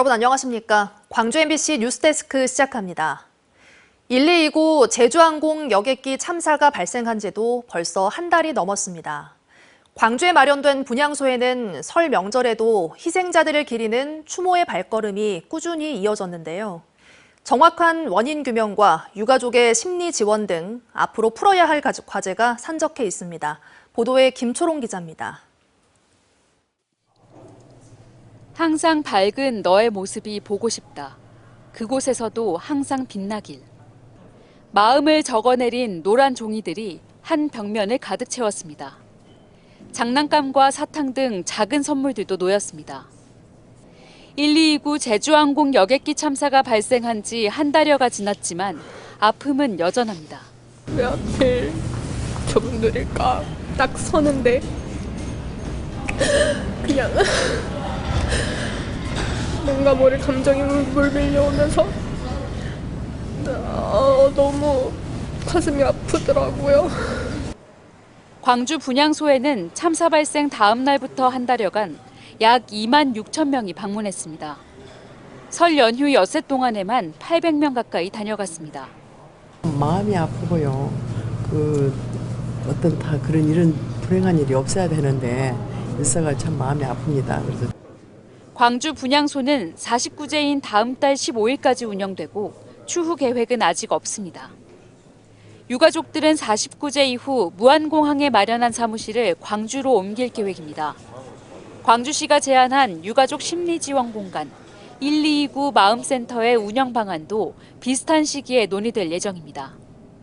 여러분 안녕하십니까? 광주 MBC 뉴스데스크 시작합니다. 129 제주항공 여객기 참사가 발생한 지도 벌써 한 달이 넘었습니다. 광주에 마련된 분향소에는 설 명절에도 희생자들을 기리는 추모의 발걸음이 꾸준히 이어졌는데요. 정확한 원인 규명과 유가족의 심리 지원 등 앞으로 풀어야 할 과제가 산적해 있습니다. 보도에 김초롱 기자입니다. 항상 밝은 너의 모습이 보고 싶다. 그곳에서도 항상 빛나길. 마음을 적어내린 노란 종이들이 한 벽면을 가득 채웠습니다. 장난감과 사탕 등 작은 선물들도 놓였습니다. 1229 제주항공 여객기 참사가 발생한 지 한 달여가 지났지만 아픔은 여전합니다. 왜 하필 저분들일까? 딱 서는데 그냥 뭔가 모를 감정이 물밀 밀려오면서 너무 가슴이 아프더라고요. 광주 분향소에는 참사 발생 다음 날부터 한 달여간 약 2만 6천 명이 방문했습니다. 설 연휴 엿새 동안에만 800명 가까이 다녀갔습니다. 마음이 아프고요. 어떤 다 그런 이런 불행한 일이 없어야 되는데 일사가 참 마음이 아픕니다. 그래서 광주 분향소는 49제인 다음 달 15일까지 운영되고 추후 계획은 아직 없습니다. 유가족들은 49제 이후 무안공항에 마련한 사무실을 광주로 옮길 계획입니다. 광주시가 제안한 유가족 심리지원 공간 1229 마음센터의 운영 방안도 비슷한 시기에 논의될 예정입니다.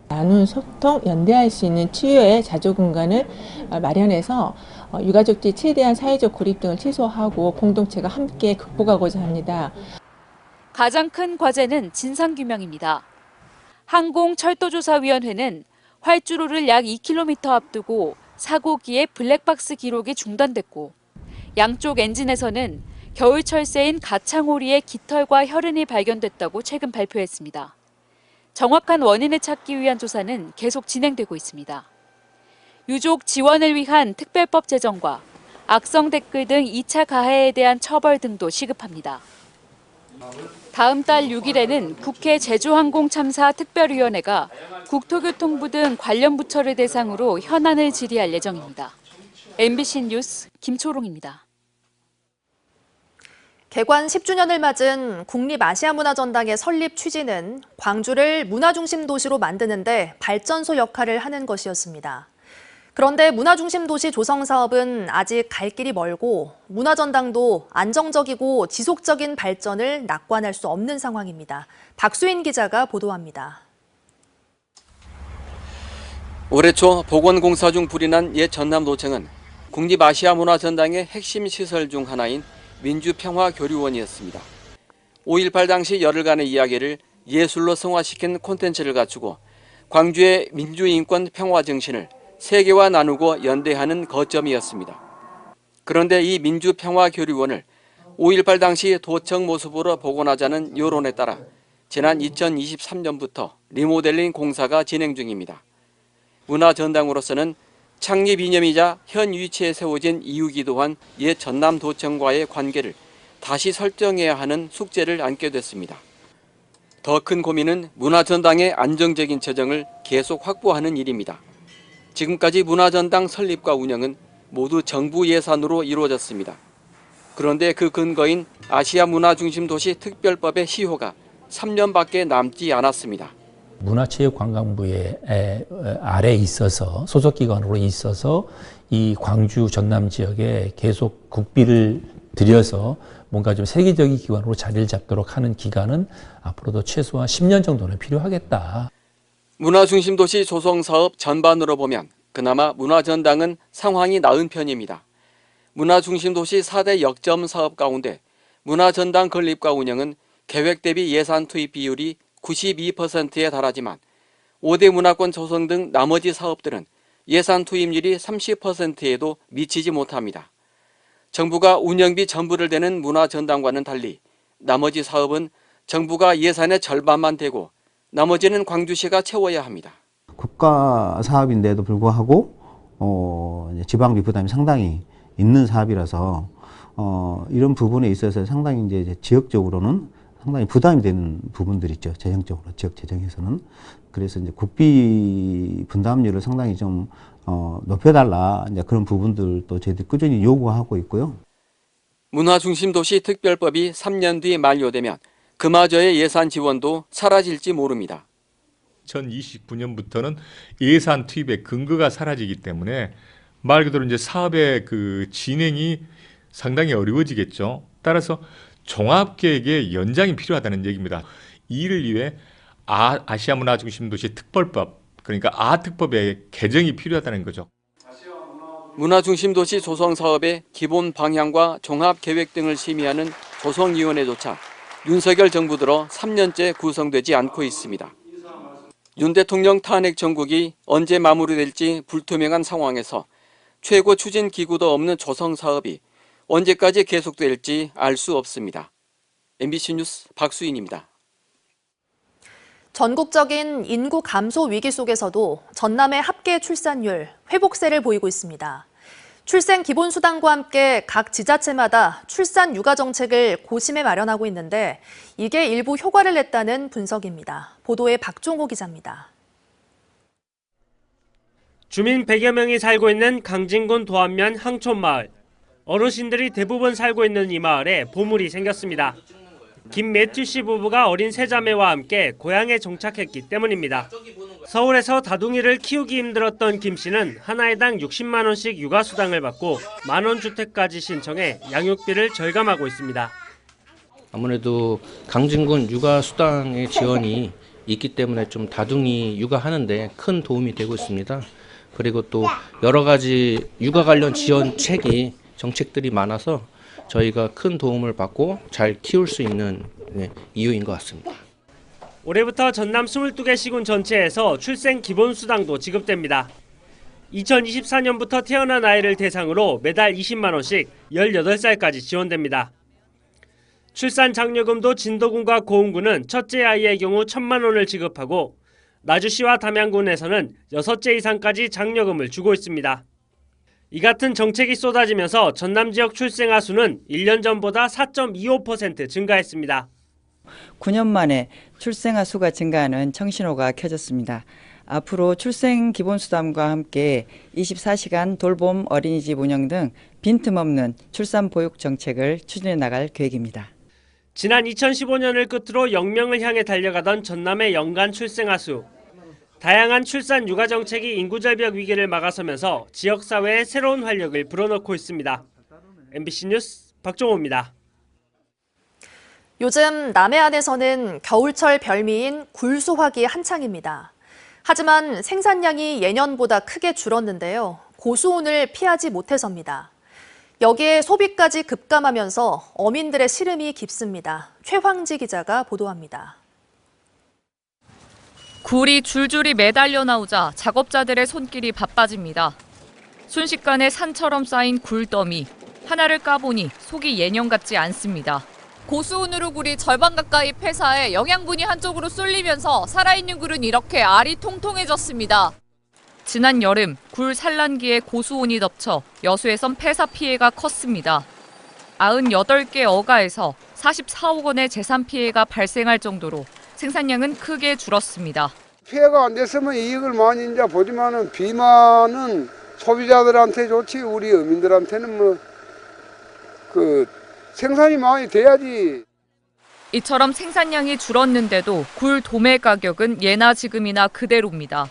나눈 소통, 연대할 수 있는 치유의 자조 공간을 마련해서 유가족들이 최대한 사회적 고립 등을 최소화하고 공동체가 함께 극복하고자 합니다. 가장 큰 과제는 진상규명입니다. 항공철도조사위원회는 활주로를 약 2km 앞두고 사고기의 블랙박스 기록이 중단됐고 양쪽 엔진에서는 겨울철새인 가창오리의 깃털과 혈흔이 발견됐다고 최근 발표했습니다. 정확한 원인을 찾기 위한 조사는 계속 진행되고 있습니다. 유족 지원을 위한 특별법 제정과 악성 댓글 등 2차 가해에 대한 처벌 등도 시급합니다. 다음 달 6일에는 국회 제주항공 참사 특별위원회가 국토교통부 등 관련 부처를 대상으로 현안을 질의할 예정입니다. MBC 뉴스 김초롱입니다. 개관 10주년을 맞은 국립아시아문화전당의 설립 취지는 광주를 문화중심 도시로 만드는 데 발전소 역할을 하는 것이었습니다. 그런데 문화중심 도시 조성 사업은 아직 갈 길이 멀고 문화전당도 안정적이고 지속적인 발전을 낙관할 수 없는 상황입니다. 박수인 기자가 보도합니다. 올해 초 복원공사 중 불이 난 옛 전남도청은 국립아시아문화전당의 핵심 시설 중 하나인 민주평화교류원이었습니다. 5.18 당시 열흘간의 이야기를 예술로 승화시킨 콘텐츠를 갖추고 광주의 민주인권 평화 정신을 세계와 나누고 연대하는 거점이었습니다. 그런데 이 민주평화교류원을 5.18 당시 도청 모습으로 복원하자는 여론에 따라 지난 2023년부터 리모델링 공사가 진행 중입니다. 문화전당으로서는 창립 이념이자 현 위치에 세워진 이유기도 한 옛 전남도청과의 관계를 다시 설정해야 하는 숙제를 안게 됐습니다. 더 큰 고민은 문화전당의 안정적인 재정을 계속 확보하는 일입니다. 지금까지 문화전당 설립과 운영은 모두 정부 예산으로 이루어졌습니다. 그런데 그 근거인 아시아문화중심도시 특별법의 시효가 3년밖에 남지 않았습니다. 문화체육관광부의 아래에 있어서 소속기관으로 있어서 이 광주 전남 지역에 계속 국비를 들여서 뭔가 좀 세계적인 기관으로 자리를 잡도록 하는 기간은 앞으로도 최소한 10년 정도는 필요하겠다. 문화중심도시 조성사업 전반으로 보면 그나마 문화전당은 상황이 나은 편입니다. 문화중심도시 4대 역점 사업 가운데 문화전당 건립과 운영은 계획 대비 예산 투입 비율이 92%에 달하지만 5대 문화권 조성 등 나머지 사업들은 예산 투입률이 30%에도 미치지 못합니다. 정부가 운영비 전부를 대는 문화전당과는 달리 나머지 사업은 정부가 예산의 절반만 대고 나머지는 광주시가 채워야 합니다. 국가 사업인데도 불구하고 지방비 부담이 상당히 있는 사업이라서 이런 부분에 있어서 상당히 이제 지역적으로는 상당히 부담이 되는 부분들이 있죠. 재정적으로, 지역 재정에서는. 그래서 이제 국비 분담률을 상당히 좀 높여달라, 이제 그런 부분들도 저희들이 꾸준히 요구하고 있고요. 문화중심도시 특별법이 3년 뒤 만료되면 그마저의 예산 지원도 사라질지 모릅니다. 2029년부터는 예산 투입의 근거가 사라지기 때문에 말 그대로 이제 사업의 그 진행이 상당히 어려워지겠죠. 따라서 종합계획의 연장이 필요하다는 얘기입니다. 이를 위해 아시아문화중심도시 특별법, 그러니까 아특법의 개정이 필요하다는 거죠. 문화중심도시 조성사업의 기본 방향과 종합계획 등을 심의하는 조성위원회조차 윤석열 정부 들어 3년째 구성되지 않고 있습니다. 윤 대통령 탄핵 정국이 언제 마무리될지 불투명한 상황에서 최고 추진 기구도 없는 조성사업이 언제까지 계속될지 알 수 없습니다. MBC 뉴스 박수인입니다. 전국적인 인구 감소 위기 속에서도 전남의 합계 출산율 회복세를 보이고 있습니다. 출생 기본수당과 함께 각 지자체마다 출산 육아 정책을 고심해 마련하고 있는데 이게 일부 효과를 냈다는 분석입니다. 보도에 박종호 기자입니다. 주민 100여 명이 살고 있는 강진군 도안면 항촌마을. 어르신들이 대부분 살고 있는 이 마을에 보물이 생겼습니다. 김매튜 씨 부부가 어린 세 자매와 함께 고향에 정착했기 때문입니다. 서울에서 다둥이를 키우기 힘들었던 김 씨는 한 아이당 60만 원씩 육아수당을 받고 만원 주택까지 신청해 양육비를 절감하고 있습니다. 아무래도 강진군 육아수당의 지원이 있기 때문에 좀 다둥이 육아하는데 큰 도움이 되고 있습니다. 그리고 또 여러 가지 육아 관련 지원책이 정책들이 많아서 저희가 큰 도움을 받고 잘 키울 수 있는 이유인 것 같습니다. 올해부터 전남 22개 시군 전체에서 출생 기본수당도 지급됩니다. 2024년부터 태어난 아이를 대상으로 매달 20만 원씩 18살까지 지원됩니다. 출산 장려금도 진도군과 고흥군은 첫째 아이의 경우 1,000만 원을 지급하고 나주시와 담양군에서는 6째 이상까지 장려금을 주고 있습니다. 이 같은 정책이 쏟아지면서 전남 지역 출생아 수는 1년 전보다 4.25% 증가했습니다. 9년 만에 출생아 수가 증가하는 청신호가 켜졌습니다. 앞으로 출생 기본수당과 함께 24시간 돌봄 어린이집 운영 등 빈틈없는 출산 보육 정책을 추진해 나갈 계획입니다. 지난 2015년을 끝으로 0명을 향해 달려가던 전남의 연간 출생아 수. 다양한 출산 육아 정책이 인구절벽 위기를 막아서면서 지역사회에 새로운 활력을 불어넣고 있습니다. MBC 뉴스 박종호입니다. 요즘 남해안에서는 겨울철 별미인 굴 수확이 한창입니다. 하지만 생산량이 예년보다 크게 줄었는데요. 고수온을 피하지 못해서입니다. 여기에 소비까지 급감하면서 어민들의 시름이 깊습니다. 최황지 기자가 보도합니다. 굴이 줄줄이 매달려 나오자 작업자들의 손길이 바빠집니다. 순식간에 산처럼 쌓인 굴더미. 하나를 까보니 속이 예년 같지 않습니다. 고수온으로 굴이 절반 가까이 폐사해 영양분이 한쪽으로 쏠리면서 살아있는 굴은 이렇게 알이 통통해졌습니다. 지난 여름 굴 산란기에 고수온이 덮쳐 여수에선 폐사 피해가 컸습니다. 98개 어가에서 44억 원의 재산 피해가 발생할 정도로 생산량은 크게 줄었습니다. 피해가 안 됐으면 이익을 많이 이제 보지만은 비만은 소비자들한테 좋지 우리 어민들한테는 생산이 많이 돼야지. 이처럼 생산량이 줄었는데도 굴 도매 가격은 예나 지금이나 그대로입니다.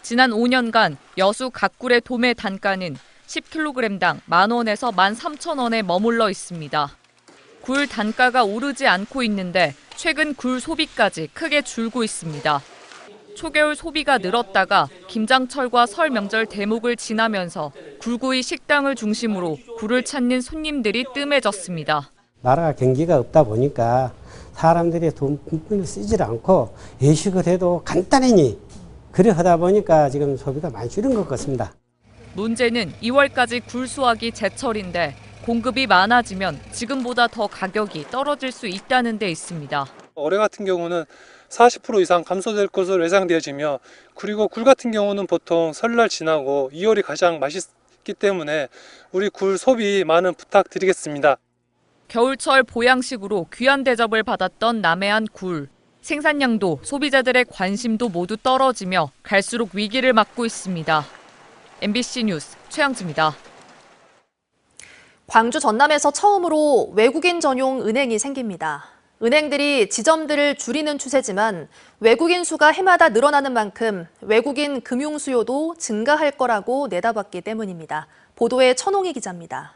지난 5년간 여수 갓굴의 도매 단가는 10kg당 10,000원에서 13,000원에 머물러 있습니다. 굴 단가가 오르지 않고 있는데 최근 굴 소비까지 크게 줄고 있습니다. 초겨울 소비가 늘었다가 김장철과 설 명절 대목을 지나면서 굴구이 식당을 중심으로 굴을 찾는 손님들이 뜸해졌습니다. 나라가 경기가 없다 보니까 사람들이 돈을 쓰질 않고 외식을 해도 간단히 그래 하다 보니까 지금 소비가 많이 줄은 것 같습니다. 문제는 2월까지 굴 수확이 제철인데 공급이 많아지면 지금보다 더 가격이 떨어질 수 있다는 데 있습니다. 올해 같은 경우는 40% 이상 감소될 것으로 예상되어지며 그리고 굴 같은 경우는 보통 설날 지나고 2월이 가장 없기 때문에 우리 굴 소비 많은 부탁드리겠습니다. 겨울철 보양식으로 귀한 대접을 받았던 남해안 굴. 생산량도 소비자들의 관심도 모두 떨어지며 갈수록 위기를 맞고 있습니다. MBC 뉴스 최양지입니다. 광주 전남에서 처음으로 외국인 전용 은행이 생깁니다. 은행들이 지점들을 줄이는 추세지만 외국인 수가 해마다 늘어나는 만큼 외국인 금융 수요도 증가할 거라고 내다봤기 때문입니다. 보도에 천홍희 기자입니다.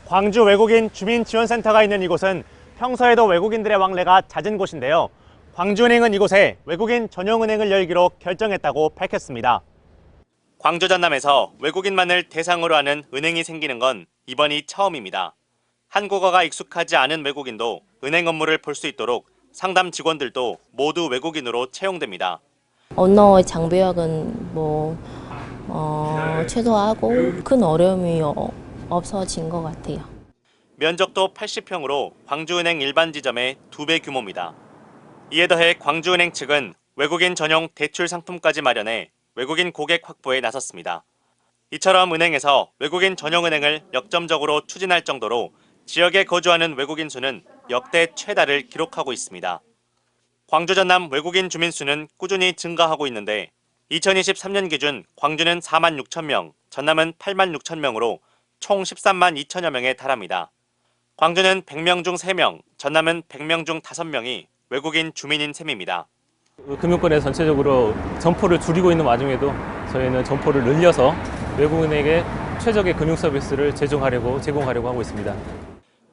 광주 외국인 주민지원센터가 있는 이곳은 평소에도 외국인들의 왕래가 잦은 곳인데요. 광주은행은 이곳에 외국인 전용은행을 열기로 결정했다고 밝혔습니다. 광주 전남에서 외국인만을 대상으로 하는 은행이 생기는 건 이번이 처음입니다. 한국어가 익숙하지 않은 외국인도 은행 업무를 볼 수 있도록 상담 직원들도 모두 외국인으로 채용됩니다. 언어의 장벽은 최소화하고 큰 어려움이 없어진 것 같아요. 면적도 80평으로 광주은행 일반 지점의 2배 규모입니다. 이에 더해 광주은행 측은 외국인 전용 대출 상품까지 마련해 외국인 고객 확보에 나섰습니다. 이처럼 은행에서 외국인 전용 은행을 역점적으로 추진할 정도로 지역에 거주하는 외국인 수는 역대 최다를 기록하고 있습니다. 광주 전남 외국인 주민 수는 꾸준히 증가하고 있는데 2023년 기준 광주는 4만 6천 명, 전남은 8만 6천 명으로 총 13만 2천여 명에 달합니다. 광주는 100명 중 3명, 전남은 100명 중 5명이 외국인 주민인 셈입니다. 금융권에 전체적으로 점포를 줄이고 있는 와중에도 저희는 점포를 늘려서 외국인에게 최적의 금융 서비스를 제공하려고 하고 있습니다.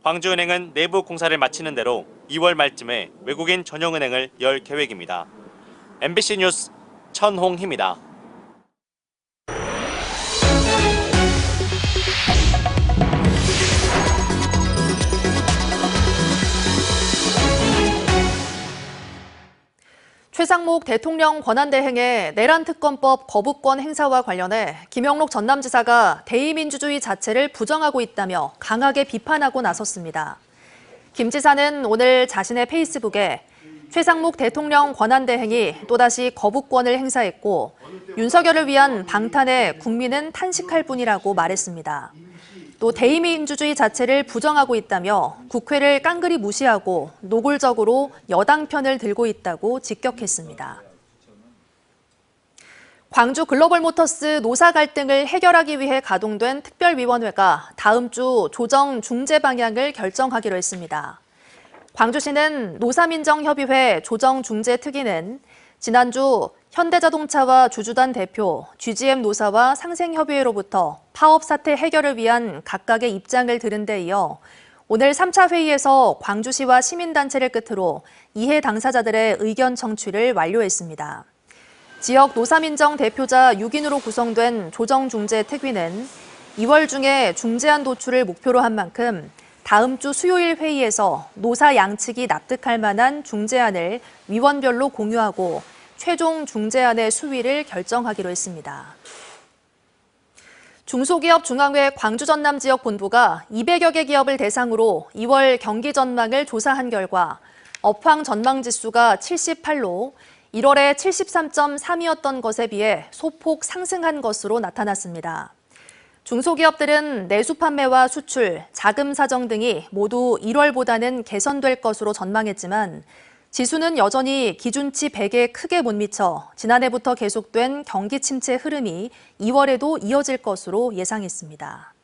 광주은행은 내부 공사를 마치는 대로 2월 말쯤에 외국인 전용은행을 열 계획입니다. MBC 뉴스 천홍희입니다. 최상목 대통령 권한대행의 내란특검법 거부권 행사와 관련해 김영록 전남지사가 대의민주주의 자체를 부정하고 있다며 강하게 비판하고 나섰습니다. 김 지사는 오늘 자신의 페이스북에 최상목 대통령 권한대행이 또다시 거부권을 행사했고 윤석열을 위한 방탄에 국민은 탄식할 뿐이라고 말했습니다. 또 대의민주주의 자체를 부정하고 있다며 국회를 깡그리 무시하고 노골적으로 여당 편을 들고 있다고 직격했습니다. 광주 글로벌모터스 노사 갈등을 해결하기 위해 가동된 특별위원회가 다음 주 조정 중재 방향을 결정하기로 했습니다. 광주시는 노사민정협의회 조정중재특위는 지난주 현대자동차와 주주단 대표, GGM 노사와 상생협의회로부터 파업 사태 해결을 위한 각각의 입장을 들은 데 이어 오늘 3차 회의에서 광주시와 시민단체를 끝으로 이해 당사자들의 의견 청취를 완료했습니다. 지역 노사민정 대표자 6인으로 구성된 조정중재특위는 2월 중에 중재안 도출을 목표로 한 만큼 다음 주 수요일 회의에서 노사 양측이 납득할 만한 중재안을 위원별로 공유하고 최종 중재안의 수위를 결정하기로 했습니다. 중소기업 중앙회 광주 전남 지역 본부가 200여 개 기업을 대상으로 2월 경기 전망을 조사한 결과 업황 전망 지수가 78로 1월에 73.3이었던 것에 비해 소폭 상승한 것으로 나타났습니다. 중소기업들은 내수 판매와 수출, 자금 사정 등이 모두 1월보다는 개선될 것으로 전망했지만 지수는 여전히 기준치 100에 크게 못 미쳐 지난해부터 계속된 경기 침체 흐름이 2월에도 이어질 것으로 예상했습니다.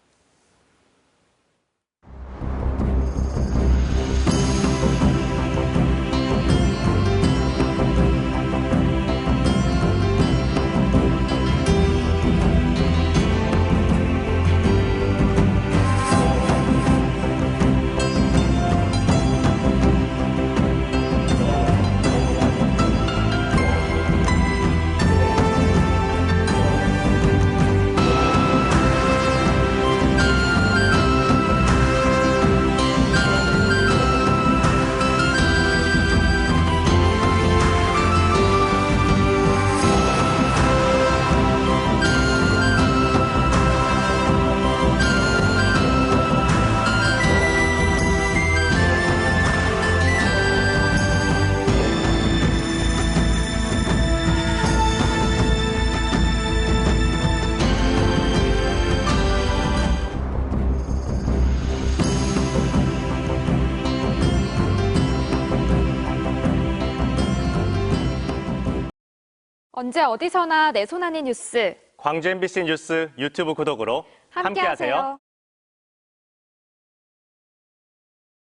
언제 어디서나 내 손 안의 뉴스. 광주 MBC 뉴스 유튜브 구독으로 함께하세요.